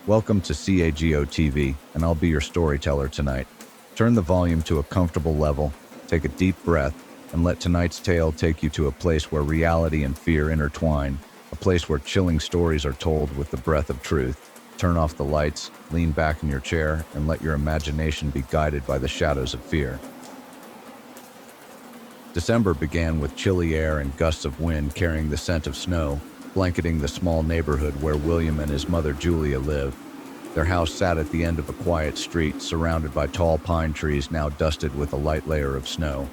Welcome to CAGO TV, and I'll be your storyteller tonight. Turn the volume to a comfortable level, take a deep breath, and let tonight's tale take you to a place where reality and fear intertwine, a place where chilling stories are told with the breath of truth. Turn off the lights, lean back in your chair, and let your imagination be guided by the shadows of fear. December began with chilly air and gusts of wind carrying the scent of snow, blanketing the small neighborhood where William and his mother Julia lived. Their house sat at the end of a quiet street, surrounded by tall pine trees now dusted with a light layer of snow.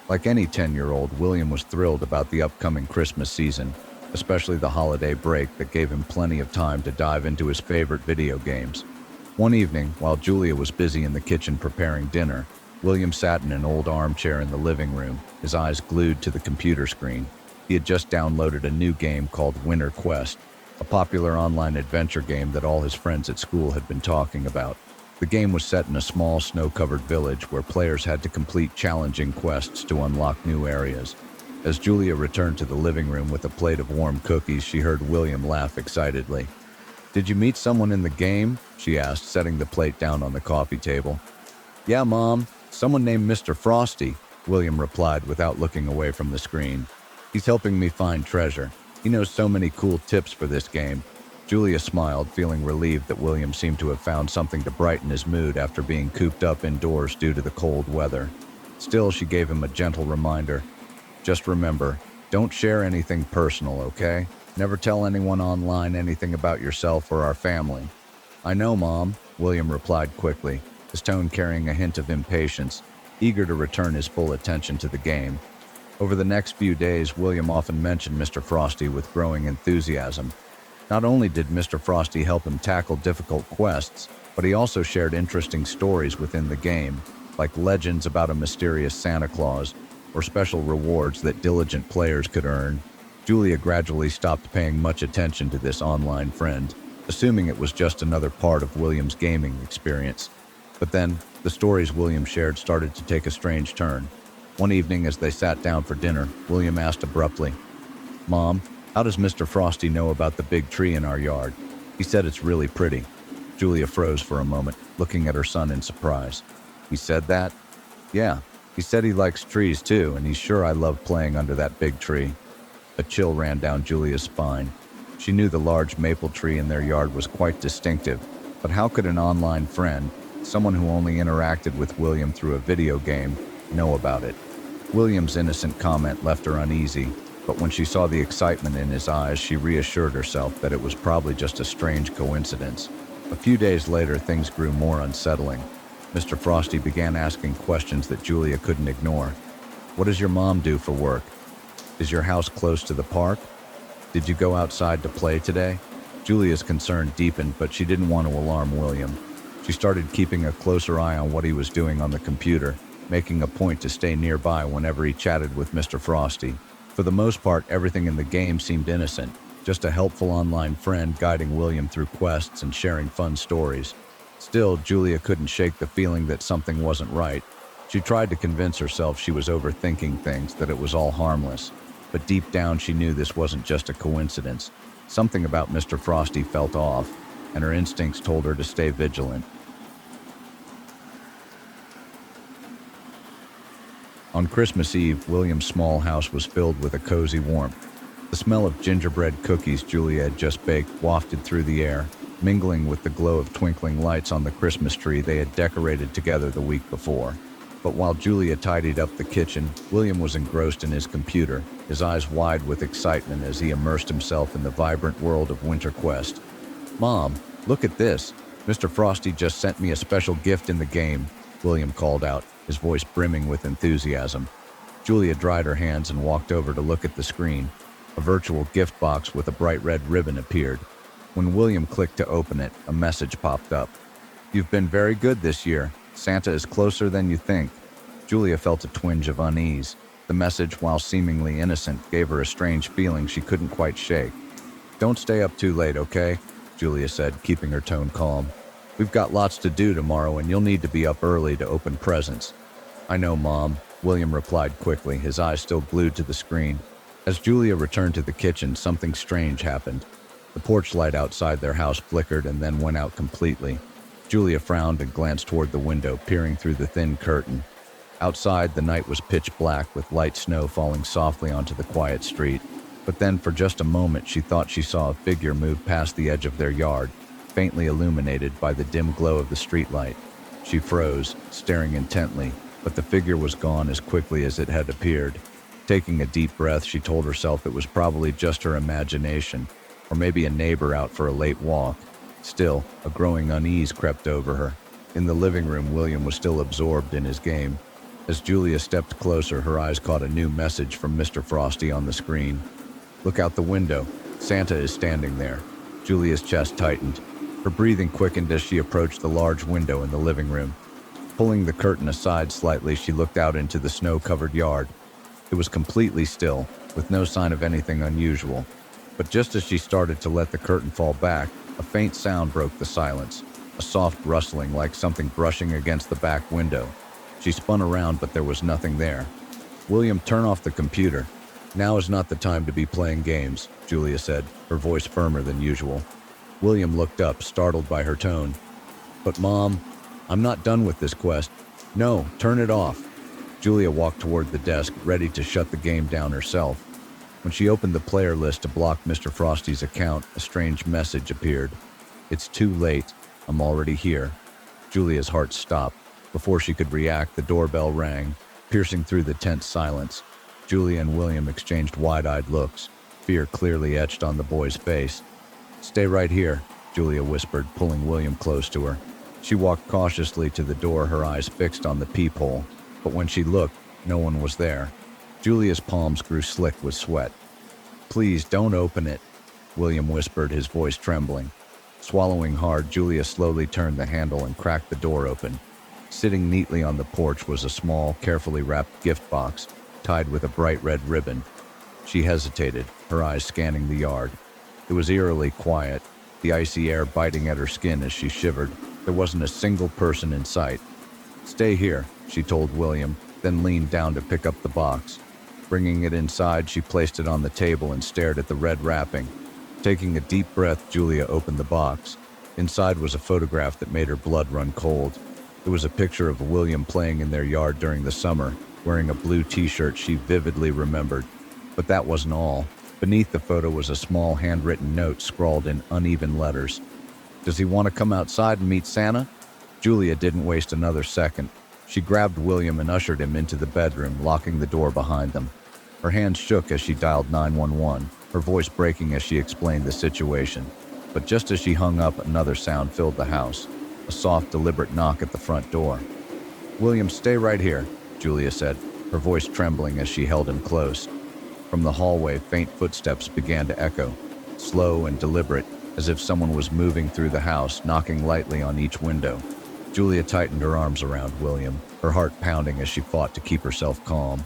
Like any 10-year-old, William was thrilled about the upcoming Christmas season, especially the holiday break that gave him plenty of time to dive into his favorite video games. One evening, while Julia was busy in the kitchen preparing dinner, William sat in an old armchair in the living room, his eyes glued to the computer screen. He had just downloaded a new game called Winter Quest, a popular online adventure game that all his friends at school had been talking about. The game was set in a small snow-covered village where players had to complete challenging quests to unlock new areas. As Julia returned to the living room with a plate of warm cookies, she heard William laugh excitedly. "Did you meet someone in the game?" she asked, setting the plate down on the coffee table. "Yeah, Mom. Someone named Mr. Frosty," William replied without looking away from the screen. "He's helping me find treasure. He knows so many cool tips for this game." Julia smiled, feeling relieved that William seemed to have found something to brighten his mood after being cooped up indoors due to the cold weather. Still, she gave him a gentle reminder. "Just remember, don't share anything personal, okay? Never tell anyone online anything about yourself or our family." "I know, Mom," William replied quickly, his tone carrying a hint of impatience, eager to return his full attention to the game. Over the next few days, William often mentioned Mr. Frosty with growing enthusiasm. Not only did Mr. Frosty help him tackle difficult quests, but he also shared interesting stories within the game, like legends about a mysterious Santa Claus, or special rewards that diligent players could earn. Julia gradually stopped paying much attention to this online friend, assuming it was just another part of William's gaming experience. But then, the stories William shared started to take a strange turn. One evening, as they sat down for dinner, William asked abruptly, "Mom, how does Mr. Frosty know about the big tree in our yard? He said it's really pretty." Julia froze for a moment, looking at her son in surprise. "He said that?" "Yeah, he said he likes trees too, and he's sure I love playing under that big tree." A chill ran down Julia's spine. She knew the large maple tree in their yard was quite distinctive, but how could an online friend, someone who only interacted with William through a video game, know about it? William's innocent comment left her uneasy, but when she saw the excitement in his eyes, she reassured herself that it was probably just a strange coincidence. A few days later, things grew more unsettling. Mr. Frosty began asking questions that Julia couldn't ignore. "What does your mom do for work? Is your house close to the park? Did you go outside to play today?" Julia's concern deepened, but she didn't want to alarm William. She started keeping a closer eye on what he was doing on the computer, making a point to stay nearby whenever he chatted with Mr. Frosty. For the most part, everything in the game seemed innocent, just a helpful online friend guiding William through quests and sharing fun stories. Still, Julia couldn't shake the feeling that something wasn't right. She tried to convince herself she was overthinking things, that it was all harmless. But deep down, she knew this wasn't just a coincidence. Something about Mr. Frosty felt off, and her instincts told her to stay vigilant. On Christmas Eve, William's small house was filled with a cozy warmth. The smell of gingerbread cookies Julia had just baked wafted through the air, mingling with the glow of twinkling lights on the Christmas tree they had decorated together the week before. But while Julia tidied up the kitchen, William was engrossed in his computer, his eyes wide with excitement as he immersed himself in the vibrant world of Winter Quest. "Mom, look at this. Mr. Frosty just sent me a special gift in the game," William called out, his voice brimming with enthusiasm. Julia dried her hands and walked over to look at the screen. A virtual gift box with a bright red ribbon appeared. When William clicked to open it, a message popped up. "You've been very good this year. Santa is closer than you think." Julia felt a twinge of unease. The message, while seemingly innocent, gave her a strange feeling she couldn't quite shake. "Don't stay up too late, okay?" Julia said, keeping her tone calm. "We've got lots to do tomorrow, and you'll need to be up early to open presents." "I know, Mom," William replied quickly, his eyes still glued to the screen. As Julia returned to the kitchen, something strange happened. The porch light outside their house flickered and then went out completely. Julia frowned and glanced toward the window, peering through the thin curtain. Outside, the night was pitch black, with light snow falling softly onto the quiet street. But then, for just a moment, she thought she saw a figure move past the edge of their yard, faintly illuminated by the dim glow of the streetlight. She froze, staring intently, but the figure was gone as quickly as it had appeared. Taking a deep breath, she told herself it was probably just her imagination, or maybe a neighbor out for a late walk. Still, a growing unease crept over her. In the living room, William was still absorbed in his game. As Julia stepped closer, her eyes caught a new message from Mr. Frosty on the screen. "Look out the window. Santa is standing there." Julia's chest tightened. Her breathing quickened as she approached the large window in the living room. Pulling the curtain aside slightly, she looked out into the snow-covered yard. It was completely still, with no sign of anything unusual. But just as she started to let the curtain fall back, a faint sound broke the silence, a soft rustling like something brushing against the back window. She spun around, but there was nothing there. "William, turn off the computer. Now is not the time to be playing games," Julia said, her voice firmer than usual. William looked up, startled by her tone. "But Mom, I'm not done with this quest." "No, turn it off." Julia walked toward the desk, ready to shut the game down herself. When she opened the player list to block Mr. Frosty's account, a strange message appeared. "It's too late. I'm already here." Julia's heart stopped. Before she could react, the doorbell rang, piercing through the tense silence. Julia and William exchanged wide-eyed looks, fear clearly etched on the boy's face. "Stay right here," Julia whispered, pulling William close to her. She walked cautiously to the door, her eyes fixed on the peephole, but when she looked, no one was there. Julia's palms grew slick with sweat. "Please, don't open it," William whispered, his voice trembling. Swallowing hard, Julia slowly turned the handle and cracked the door open. Sitting neatly on the porch was a small, carefully wrapped gift box, tied with a bright red ribbon. She hesitated, her eyes scanning the yard. It was eerily quiet, the icy air biting at her skin as she shivered. There wasn't a single person in sight. "Stay here," she told William, then leaned down to pick up the box. Bringing it inside, she placed it on the table and stared at the red wrapping. Taking a deep breath, Julia opened the box. Inside was a photograph that made her blood run cold. It was a picture of William playing in their yard during the summer, wearing a blue t-shirt she vividly remembered. But that wasn't all. Beneath the photo was a small handwritten note scrawled in uneven letters. "Does he want to come outside and meet Santa?" Julia didn't waste another second. She grabbed William and ushered him into the bedroom, locking the door behind them. Her hands shook as she dialed 911, her voice breaking as she explained the situation. But just as she hung up, another sound filled the house. A soft, deliberate knock at the front door. "William, stay right here," Julia said, her voice trembling as she held him close. From the hallway, faint footsteps began to echo, slow and deliberate, as if someone was moving through the house, knocking lightly on each window. Julia tightened her arms around William, her heart pounding as she fought to keep herself calm.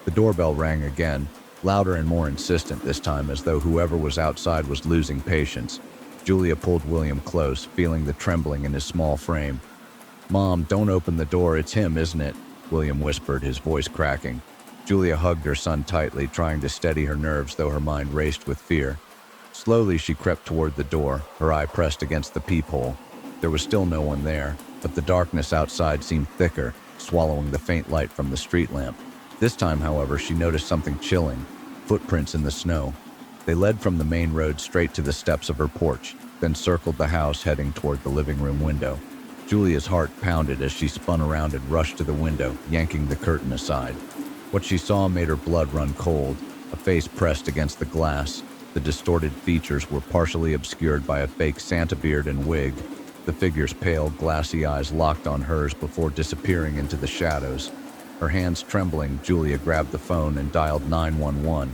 The doorbell rang again, louder and more insistent this time, as though whoever was outside was losing patience. Julia pulled William close, feeling the trembling in his small frame. "Mom, don't open the door, it's him, isn't it?" William whispered, his voice cracking. Julia hugged her son tightly, trying to steady her nerves, though her mind raced with fear. Slowly she crept toward the door, her eye pressed against the peephole. There was still no one there, but the darkness outside seemed thicker, swallowing the faint light from the street lamp. This time, however, she noticed something chilling: footprints in the snow. They led from the main road straight to the steps of her porch, then circled the house, heading toward the living room window. Julia's heart pounded as she spun around and rushed to the window, yanking the curtain aside. What she saw made her blood run cold, a face pressed against the glass. The distorted features were partially obscured by a fake Santa beard and wig. The figure's pale, glassy eyes locked on hers before disappearing into the shadows. Her hands trembling, Julia grabbed the phone and dialed 911.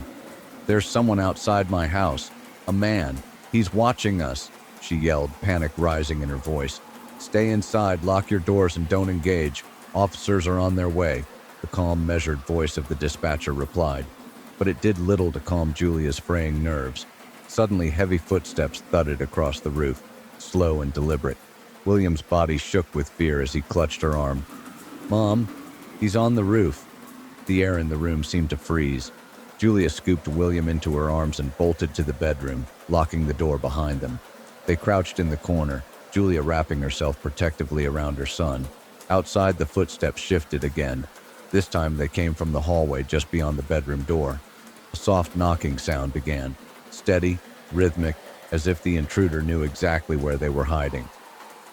"There's someone outside my house. A man. He's watching us," she yelled, panic rising in her voice. "Stay inside, lock your doors, and don't engage. Officers are on their way," the calm, measured voice of the dispatcher replied. But it did little to calm Julia's fraying nerves. Suddenly, heavy footsteps thudded across the roof, slow and deliberate. William's body shook with fear as he clutched her arm. "Mom, he's on the roof." The air in the room seemed to freeze. Julia scooped William into her arms and bolted to the bedroom, locking the door behind them. They crouched in the corner, Julia wrapping herself protectively around her son. Outside, the footsteps shifted again. This time they came from the hallway just beyond the bedroom door. A soft knocking sound began, steady, rhythmic, as if the intruder knew exactly where they were hiding.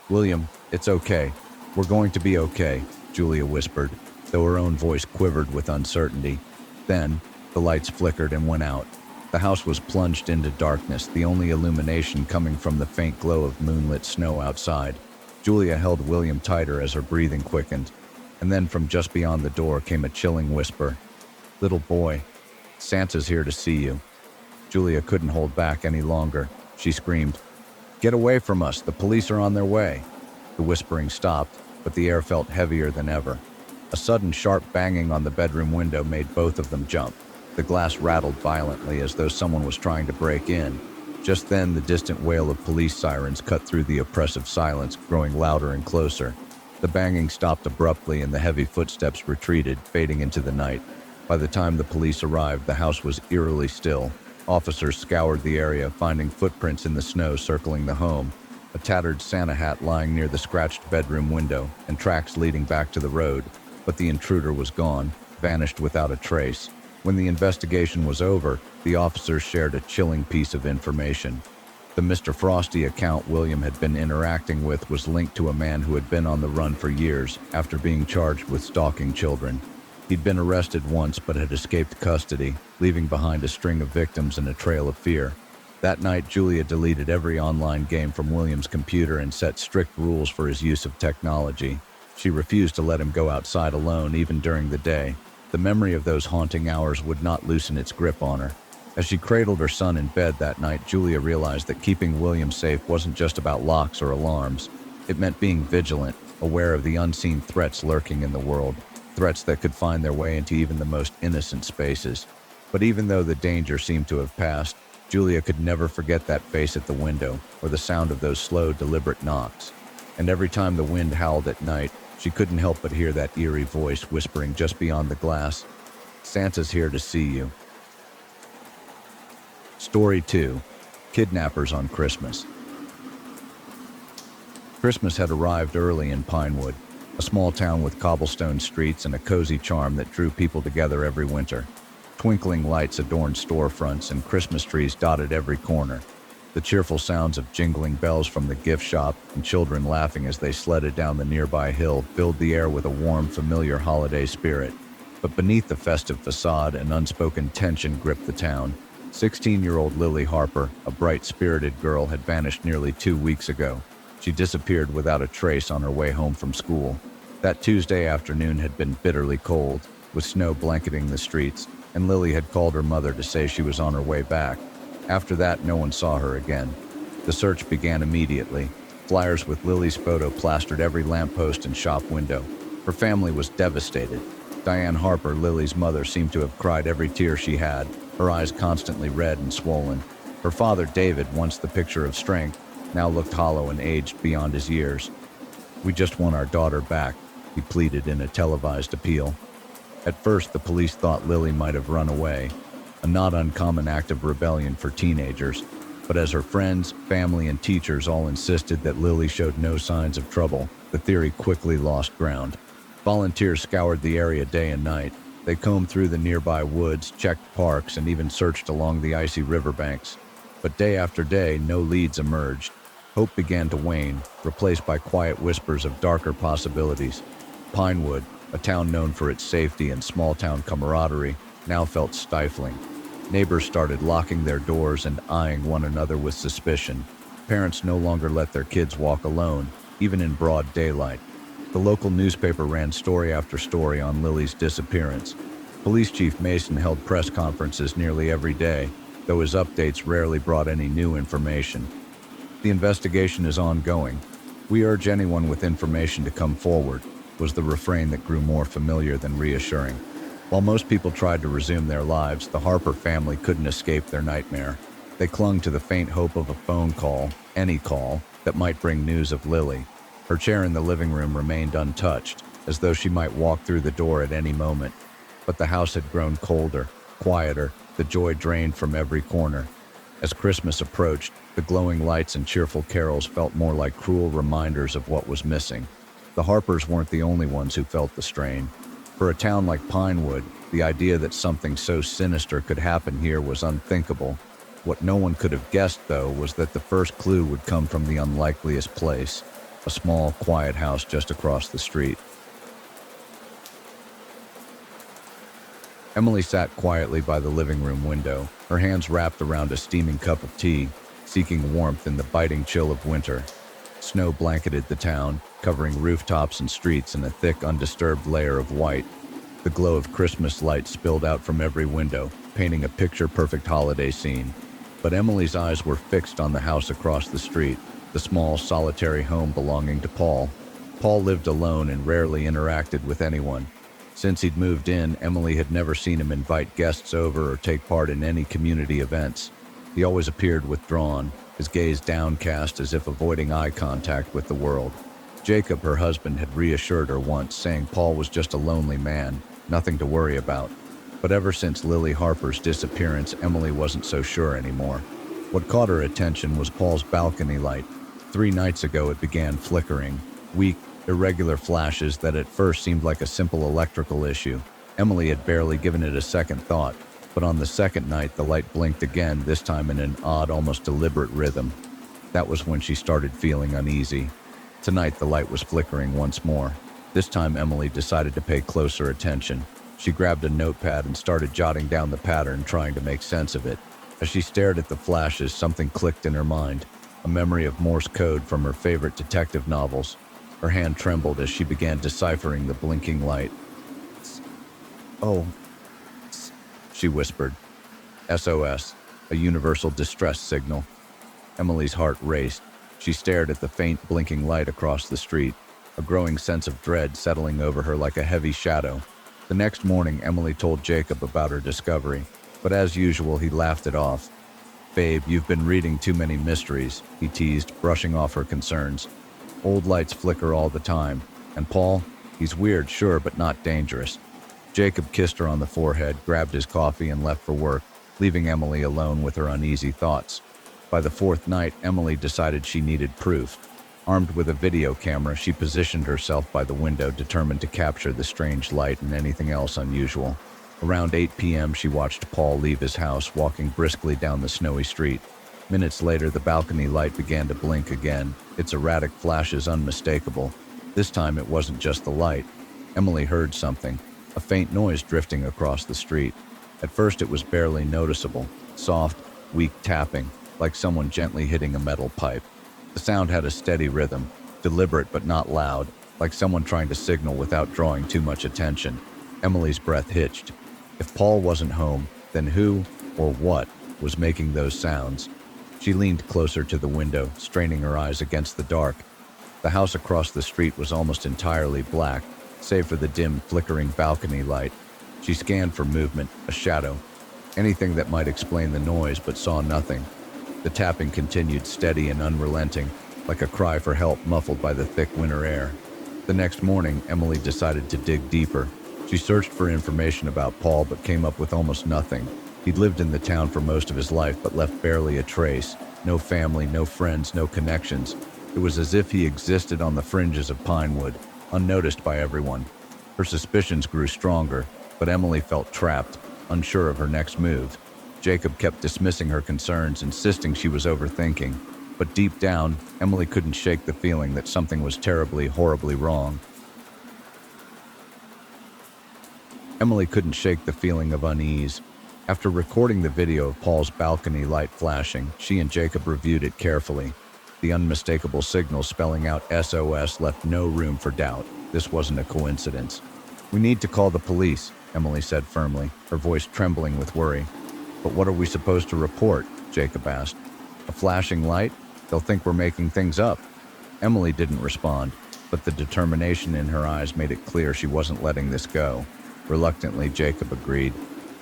"William, it's okay. We're going to be okay," Julia whispered, though her own voice quivered with uncertainty. Then, the lights flickered and went out. The house was plunged into darkness, the only illumination coming from the faint glow of moonlit snow outside. Julia held William tighter as her breathing quickened, and then from just beyond the door came a chilling whisper. "Little boy, Santa's here to see you." Julia couldn't hold back any longer. She screamed, "Get away from us, the police are on their way." The whispering stopped, but the air felt heavier than ever. A sudden sharp banging on the bedroom window made both of them jump. The glass rattled violently as though someone was trying to break in. Just then, the distant wail of police sirens cut through the oppressive silence, growing louder and closer. The banging stopped abruptly and the heavy footsteps retreated, fading into the night. By the time the police arrived, the house was eerily still. Officers scoured the area, finding footprints in the snow circling the home, a tattered Santa hat lying near the scratched bedroom window, and tracks leading back to the road. But the intruder was gone, vanished without a trace. When the investigation was over, the officers shared a chilling piece of information. The Mr. Frosty account William had been interacting with was linked to a man who had been on the run for years after being charged with stalking children. He'd been arrested once but had escaped custody, leaving behind a string of victims and a trail of fear. That night, Julia deleted every online game from William's computer and set strict rules for his use of technology. She refused to let him go outside alone, even during the day. The memory of those haunting hours would not loosen its grip on her. As she cradled her son in bed that night, Julia realized that keeping William safe wasn't just about locks or alarms. It meant being vigilant, aware of the unseen threats lurking in the world, threats that could find their way into even the most innocent spaces. But even though the danger seemed to have passed, Julia could never forget that face at the window, or the sound of those slow, deliberate knocks. And every time the wind howled at night, she couldn't help but hear that eerie voice whispering just beyond the glass, "Santa's here to see you." Story 2. Kidnappers on Christmas. Christmas had arrived early in Pinewood, a small town with cobblestone streets and a cozy charm that drew people together every winter. Twinkling lights adorned storefronts and Christmas trees dotted every corner. The cheerful sounds of jingling bells from the gift shop and children laughing as they sledded down the nearby hill filled the air with a warm, familiar holiday spirit. But beneath the festive facade, an unspoken tension gripped the town. 16-year-old Lily Harper, a bright-spirited girl, had vanished nearly 2 weeks ago. She disappeared without a trace on her way home from school. That Tuesday afternoon had been bitterly cold, with snow blanketing the streets, and Lily had called her mother to say she was on her way back. After that, no one saw her again. The search began immediately. Flyers with Lily's photo plastered every lamppost and shop window. Her family was devastated. Diane Harper, Lily's mother, seemed to have cried every tear she had, her eyes constantly red and swollen. Her father, David, once the picture of strength, now looked hollow and aged beyond his years. "We just want our daughter back," he pleaded in a televised appeal. At first, the police thought Lily might have run away, a not uncommon act of rebellion for teenagers. But as her friends, family, and teachers all insisted that Lily showed no signs of trouble, the theory quickly lost ground. Volunteers scoured the area day and night. They combed through the nearby woods, checked parks, and even searched along the icy riverbanks. But day after day, no leads emerged. Hope began to wane, replaced by quiet whispers of darker possibilities. Pinewood, a town known for its safety and small-town camaraderie, now felt stifling. Neighbors started locking their doors and eyeing one another with suspicion. Parents no longer let their kids walk alone, even in broad daylight. The local newspaper ran story after story on Lily's disappearance. Police Chief Mason held press conferences nearly every day, though his updates rarely brought any new information. "The investigation is ongoing. We urge anyone with information to come forward," was the refrain that grew more familiar than reassuring. While most people tried to resume their lives, the Harper family couldn't escape their nightmare. They clung to the faint hope of a phone call, any call, that might bring news of Lily. Her chair in the living room remained untouched, as though she might walk through the door at any moment. But the house had grown colder. quieter, the joy drained from every corner. As Christmas approached, the glowing lights and cheerful carols felt more like cruel reminders of what was missing. The Harpers weren't the only ones who felt the strain. For a town like Pinewood, the idea that something so sinister could happen here was unthinkable. What no one could have guessed, though, was that the first clue would come from the unlikeliest place, a small, quiet house just across the street. Emily sat quietly by the living room window, her hands wrapped around a steaming cup of tea, seeking warmth in the biting chill of winter. Snow blanketed the town, covering rooftops and streets in a thick, undisturbed layer of white. The glow of Christmas lights spilled out from every window, painting a picture-perfect holiday scene. But Emily's eyes were fixed on the house across the street, the small, solitary home belonging to Paul. Paul lived alone and rarely interacted with anyone. Since he'd moved in, Emily had never seen him invite guests over or take part in any community events. He always appeared withdrawn, his gaze downcast as if avoiding eye contact with the world. Jacob, her husband, had reassured her once, saying Paul was just a lonely man, nothing to worry about. But ever since Lily Harper's disappearance, Emily wasn't so sure anymore. What caught her attention was Paul's balcony light. 3 nights ago it began flickering, weak, irregular flashes that at first seemed like a simple electrical issue. Emily had barely given it a second thought, but on the second night the light blinked again, this time in an odd, almost deliberate rhythm. That was when she started feeling uneasy. Tonight the light was flickering once more. This time Emily decided to pay closer attention. She grabbed a notepad and started jotting down the pattern, trying to make sense of it. As she stared at the flashes, something clicked in her mind, a memory of Morse code from her favorite detective novels. Her hand trembled as she began deciphering the blinking light. "Oh," she whispered. "SOS, a universal distress signal." Emily's heart raced. She stared at the faint blinking light across the street, a growing sense of dread settling over her like a heavy shadow. The next morning, Emily told Jacob about her discovery, but as usual, he laughed it off. "Babe, you've been reading too many mysteries," he teased, brushing off her concerns. "Old lights flicker all the time, and Paul, he's weird, sure, but not dangerous." Jacob kissed her on the forehead, grabbed his coffee, and left for work, leaving Emily alone with her uneasy thoughts. By the 4th night, Emily decided she needed proof. Armed with a video camera, she positioned herself by the window, determined to capture the strange light and anything else unusual. Around 8 p.m., she watched Paul leave his house, walking briskly down the snowy street. Minutes later, the balcony light began to blink again, its erratic flashes unmistakable. This time, it wasn't just the light. Emily heard something, a faint noise drifting across the street. At first, it was barely noticeable, soft, weak tapping, like someone gently hitting a metal pipe. The sound had a steady rhythm, deliberate but not loud, like someone trying to signal without drawing too much attention. Emily's breath hitched. If Paul wasn't home, then who, or what, was making those sounds? She leaned closer to the window, straining her eyes against the dark. The house across the street was almost entirely black, save for the dim, flickering balcony light. She scanned for movement, a shadow, anything that might explain the noise, but saw nothing. The tapping continued, steady and unrelenting, like a cry for help muffled by the thick winter air. The next morning, Emily decided to dig deeper. She searched for information about Paul, but came up with almost nothing. He'd lived in the town for most of his life, but left barely a trace. No family, no friends, no connections. It was as if he existed on the fringes of Pinewood, unnoticed by everyone. Her suspicions grew stronger, but Emily felt trapped, unsure of her next move. Jacob kept dismissing her concerns, insisting she was overthinking. But deep down, Emily couldn't shake the feeling that something was terribly, horribly wrong. Emily couldn't shake the feeling of unease. After recording the video of Paul's balcony light flashing, she and Jacob reviewed it carefully. The unmistakable signal spelling out SOS left no room for doubt. This wasn't a coincidence. "We need to call the police," Emily said firmly, her voice trembling with worry. "But what are we supposed to report?" Jacob asked. "A flashing light? They'll think we're making things up." Emily didn't respond, but the determination in her eyes made it clear she wasn't letting this go. Reluctantly, Jacob agreed.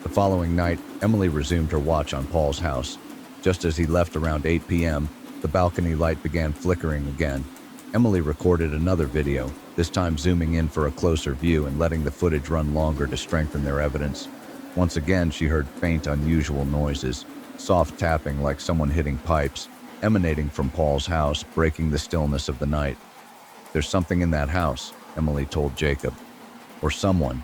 The following night, Emily resumed her watch on Paul's house. Just as he left around 8 p.m., the balcony light began flickering again. Emily recorded another video, this time zooming in for a closer view and letting the footage run longer to strengthen their evidence. Once again, she heard faint, unusual noises, soft tapping like someone hitting pipes, emanating from Paul's house, breaking the stillness of the night. "There's something in that house," Emily told Jacob. "Or someone."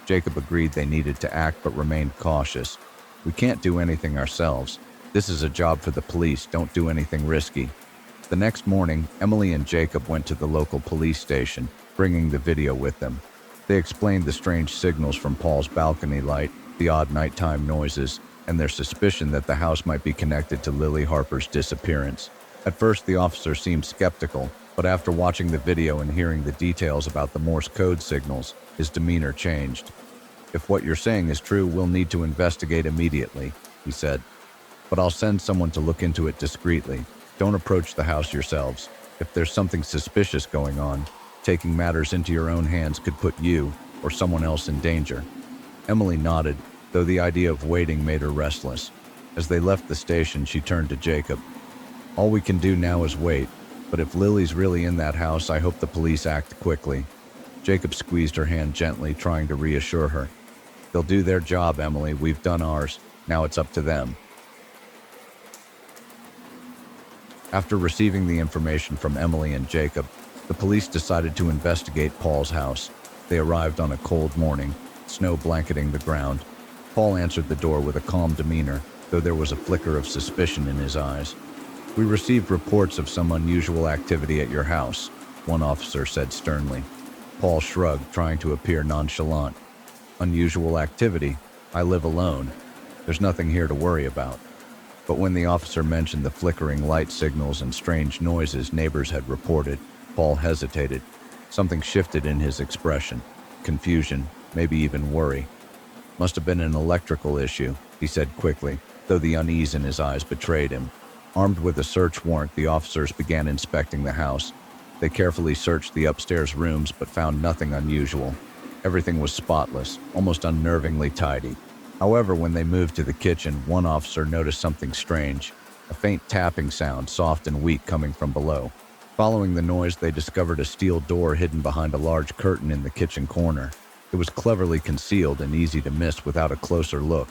Jacob agreed they needed to act but remained cautious. "We can't do anything ourselves. This is a job for the police. Don't do anything risky." The next morning, Emily and Jacob went to the local police station, bringing the video with them. They explained the strange signals from Paul's balcony light, the odd nighttime noises, and their suspicion that the house might be connected to Lily Harper's disappearance. At first, the officer seemed skeptical, but after watching the video and hearing the details about the Morse code signals, his demeanor changed. "If what you're saying is true, we'll need to investigate immediately," he said. "But I'll send someone to look into it discreetly. Don't approach the house yourselves. If there's something suspicious going on, taking matters into your own hands could put you or someone else in danger." Emily nodded, though the idea of waiting made her restless. As they left the station, she turned to Jacob. "All we can do now is wait, but if Lily's really in that house, I hope the police act quickly." Jacob squeezed her hand gently, trying to reassure her. "They'll do their job, Emily. We've done ours. Now it's up to them." After receiving the information from Emily and Jacob, the police decided to investigate Paul's house. They arrived on a cold morning, snow blanketing the ground. Paul answered the door with a calm demeanor, though there was a flicker of suspicion in his eyes. "We received reports of some unusual activity at your house," one officer said sternly. Paul shrugged, trying to appear nonchalant. "Unusual activity? I live alone. There's nothing here to worry about." But when the officer mentioned the flickering light signals and strange noises neighbors had reported, Paul hesitated. Something shifted in his expression. Confusion, maybe even worry. "Must have been an electrical issue," he said quickly, though the unease in his eyes betrayed him. Armed with a search warrant, the officers began inspecting the house. They carefully searched the upstairs rooms but found nothing unusual. Everything was spotless, almost unnervingly tidy. However, when they moved to the kitchen, one officer noticed something strange, a faint tapping sound, soft and weak, coming from below. Following the noise, they discovered a steel door hidden behind a large curtain in the kitchen corner. It was cleverly concealed and easy to miss without a closer look.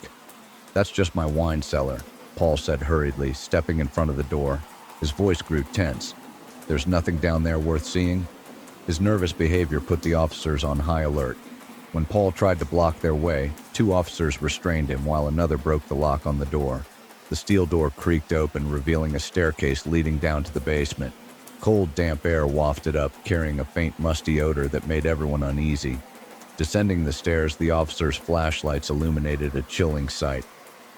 "That's just my wine cellar," Paul said hurriedly, stepping in front of the door. His voice grew tense. "There's nothing down there worth seeing?" His nervous behavior put the officers on high alert. When Paul tried to block their way, two officers restrained him while another broke the lock on the door. The steel door creaked open, revealing a staircase leading down to the basement. Cold, damp air wafted up, carrying a faint, musty odor that made everyone uneasy. Descending the stairs, the officers' flashlights illuminated a chilling sight.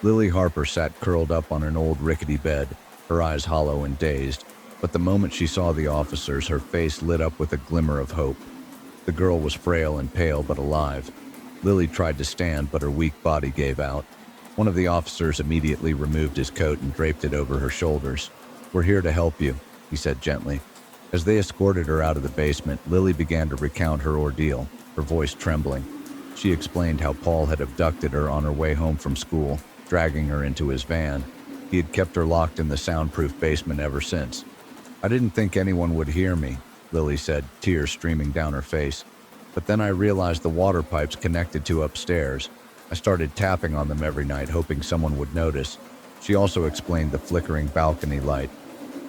Lily Harper sat curled up on an old rickety bed, her eyes hollow and dazed. But the moment she saw the officers, her face lit up with a glimmer of hope. The girl was frail and pale but alive. Lily tried to stand, but her weak body gave out. One of the officers immediately removed his coat and draped it over her shoulders. "We're here to help you," he said gently. As they escorted her out of the basement, Lily began to recount her ordeal, her voice trembling. She explained how Paul had abducted her on her way home from school, dragging her into his van. He had kept her locked in the soundproof basement ever since. "I didn't think anyone would hear me," Lily said, tears streaming down her face. "But then I realized the water pipes connected to upstairs. I started tapping on them every night, hoping someone would notice." She also explained the flickering balcony light.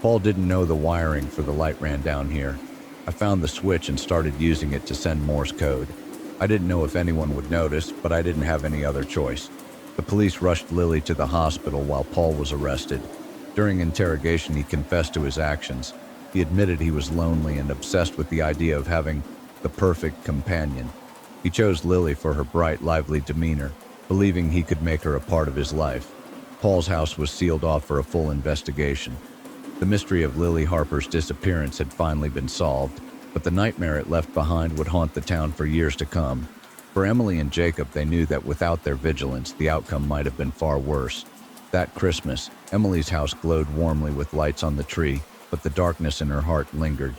"Paul didn't know the wiring for the light ran down here. I found the switch and started using it to send Morse code. I didn't know if anyone would notice, but I didn't have any other choice." The police rushed Lily to the hospital while Paul was arrested. During interrogation, he confessed to his actions. He admitted he was lonely and obsessed with the idea of having the perfect companion. He chose Lily for her bright, lively demeanor, believing he could make her a part of his life. Paul's house was sealed off for a full investigation. The mystery of Lily Harper's disappearance had finally been solved, but the nightmare it left behind would haunt the town for years to come. For Emily and Jacob, they knew that without their vigilance, the outcome might have been far worse. That Christmas, Emily's house glowed warmly with lights on the tree, but the darkness in her heart lingered.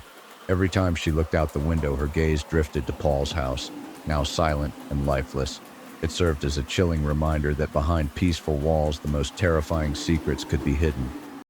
Every time she looked out the window, her gaze drifted to Paul's house, now silent and lifeless. It served as a chilling reminder that behind peaceful walls, the most terrifying secrets could be hidden.